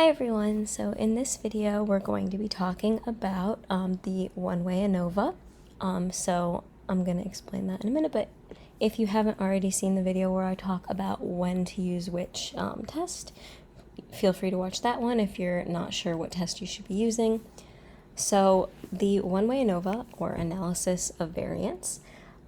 Hi everyone, so in this video we're going to be talking about the one-way ANOVA. So I'm going to explain that in a minute, but if you haven't already seen the video where I talk about when to use which test, feel free to watch that one if you're not sure what test you should be using. So the one-way ANOVA, or analysis of variance,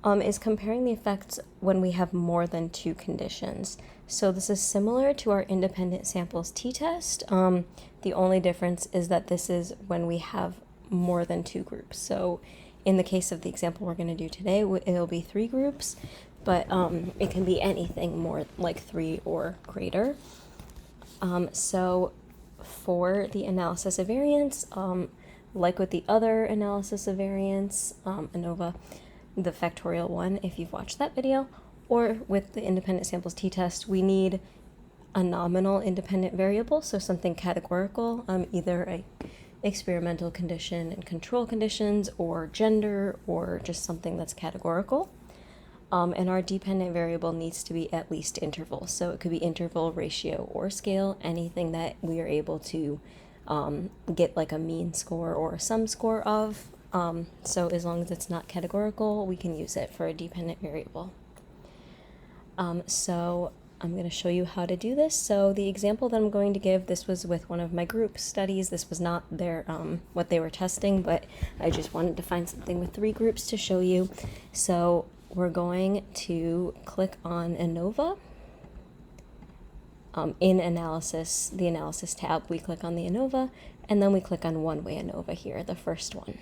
is comparing the effects when we have more than two conditions. So this is similar to our independent samples t-test. The only difference is that this is when we have more than two groups. So in the case of the example we're going to do today, it'll be three groups, but it can be anything more like three or greater. So for the analysis of variance, like with the other analysis of variance, ANOVA, the factorial one, if you've watched that video, or with the independent samples t-test, we need a nominal independent variable, so something categorical, either a experimental condition and control conditions, or gender, or just something that's categorical. And our dependent variable needs to be at least interval, so it could be interval, ratio, or scale, anything that we are able to get like a mean score or a sum score of. So as long as it's not categorical, we can use it for a dependent variable. So I'm going to show you how to do this. So the example that I'm going to give, this was with one of my group studies. This was not their what they were testing, but I just wanted to find something with three groups to show you. So we're going to click on ANOVA. In analysis, the analysis tab, we click on the ANOVA, and then we click on one-way ANOVA here, the first one.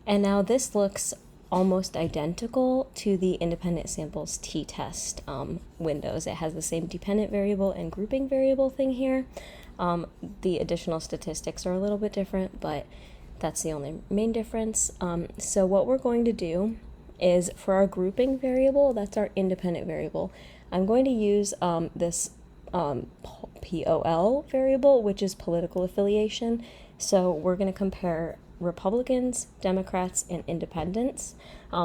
And now this looks almost identical to the independent samples t-test windows. It has the same dependent variable and grouping variable thing here. The additional statistics are a little bit different, but that's the only main difference. So what we're going to do is, for our grouping variable, that's our independent variable, I'm going to use this POL variable, which is political affiliation. So we're going to compare Republicans, Democrats, and Independents.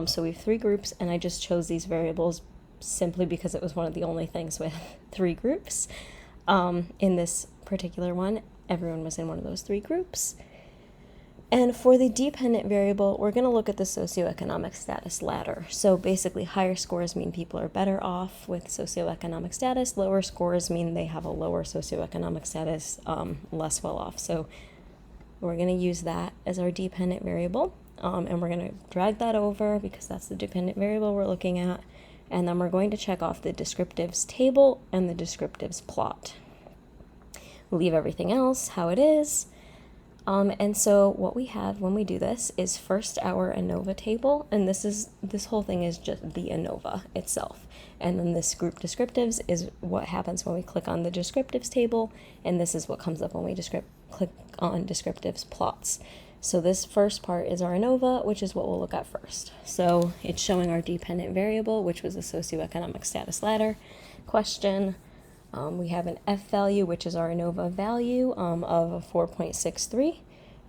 So we have three groups, and I just chose these variables simply because it was one of the only things with three groups. In this particular one, everyone was in one of those three groups. And for the dependent variable, we're going to look at the socioeconomic status ladder. So basically, higher scores mean people are better off with socioeconomic status. Lower scores mean they have a lower socioeconomic status, less well off. So we're going to use that as our dependent variable, and we're going to drag that over because that's the dependent variable we're looking at, and then we're going to check off the descriptives table and the descriptives plot. We'll leave everything else how it is. And so what we have when we do this is first our ANOVA table, and this whole thing is just the ANOVA itself. And then this group descriptives is what happens when we click on the descriptives table, and this is what comes up when we click on descriptives plots. So this first part is our ANOVA, which is what we'll look at first. So it's showing our dependent variable, which was a socioeconomic status ladder question. We have an F value, which is our ANOVA value of 4.63.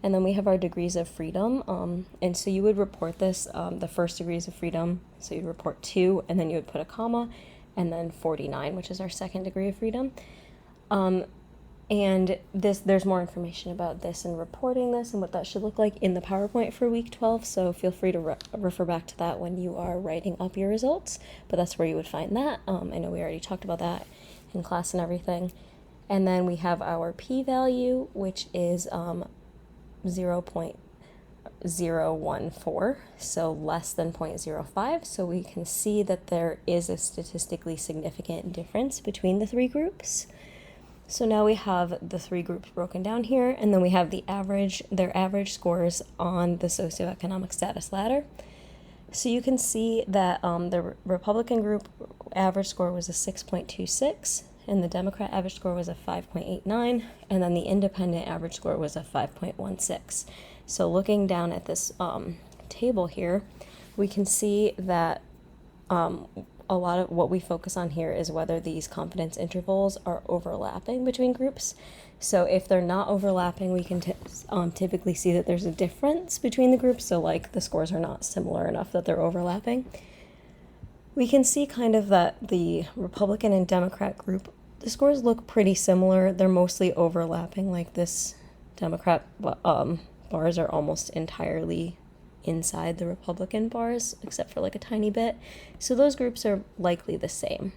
And then we have our degrees of freedom. And so you would report this, the first degrees of freedom. So you'd report 2, and then you would put a comma, and then 49, which is our second degree of freedom. And there's more information about this and reporting this and what that should look like in the PowerPoint for week 12. So feel free to refer back to that when you are writing up your results. But that's where you would find that. I know we already talked about that in class and everything. And then we have our p-value, which is 0.014, so less than 0.05. So we can see that there is a statistically significant difference between the three groups. So now we have the three groups broken down here, and then we have their average scores on the socioeconomic status ladder. So you can see that the Republican group average score was a 6.26, and the Democrat average score was a 5.89, and then the independent average score was a 5.16. So looking down at this table here, we can see that a lot of what we focus on here is whether these confidence intervals are overlapping between groups. So if they're not overlapping, we can typically see that there's a difference between the groups. So like the scores are not similar enough that they're overlapping. We can see kind of that the Republican and Democrat group the scores look pretty similar. They're mostly overlapping, like this Democrat bars are almost entirely inside the Republican bars, except for like a tiny bit. So those groups are likely the same.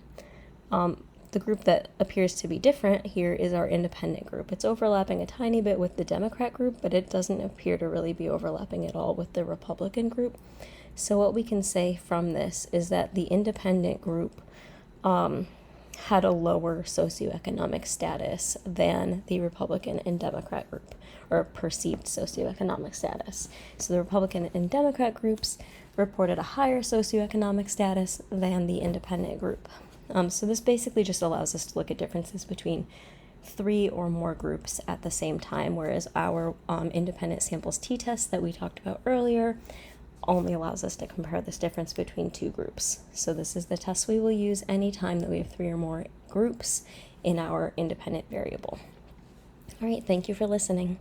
The group that appears to be different here is our independent group. It's overlapping a tiny bit with the Democrat group, but it doesn't appear to really be overlapping at all with the Republican group. So what we can say from this is that the independent group had a lower socioeconomic status than the Republican and Democrat group, or perceived socioeconomic status. So the Republican and Democrat groups reported a higher socioeconomic status than the independent group. So this basically just allows us to look at differences between 3 or more groups at the same time, whereas our independent samples t-test that we talked about earlier only allows us to compare this difference between 2 groups. So this is the test we will use anytime that we have 3 or more groups in our independent variable. All right, thank you for listening.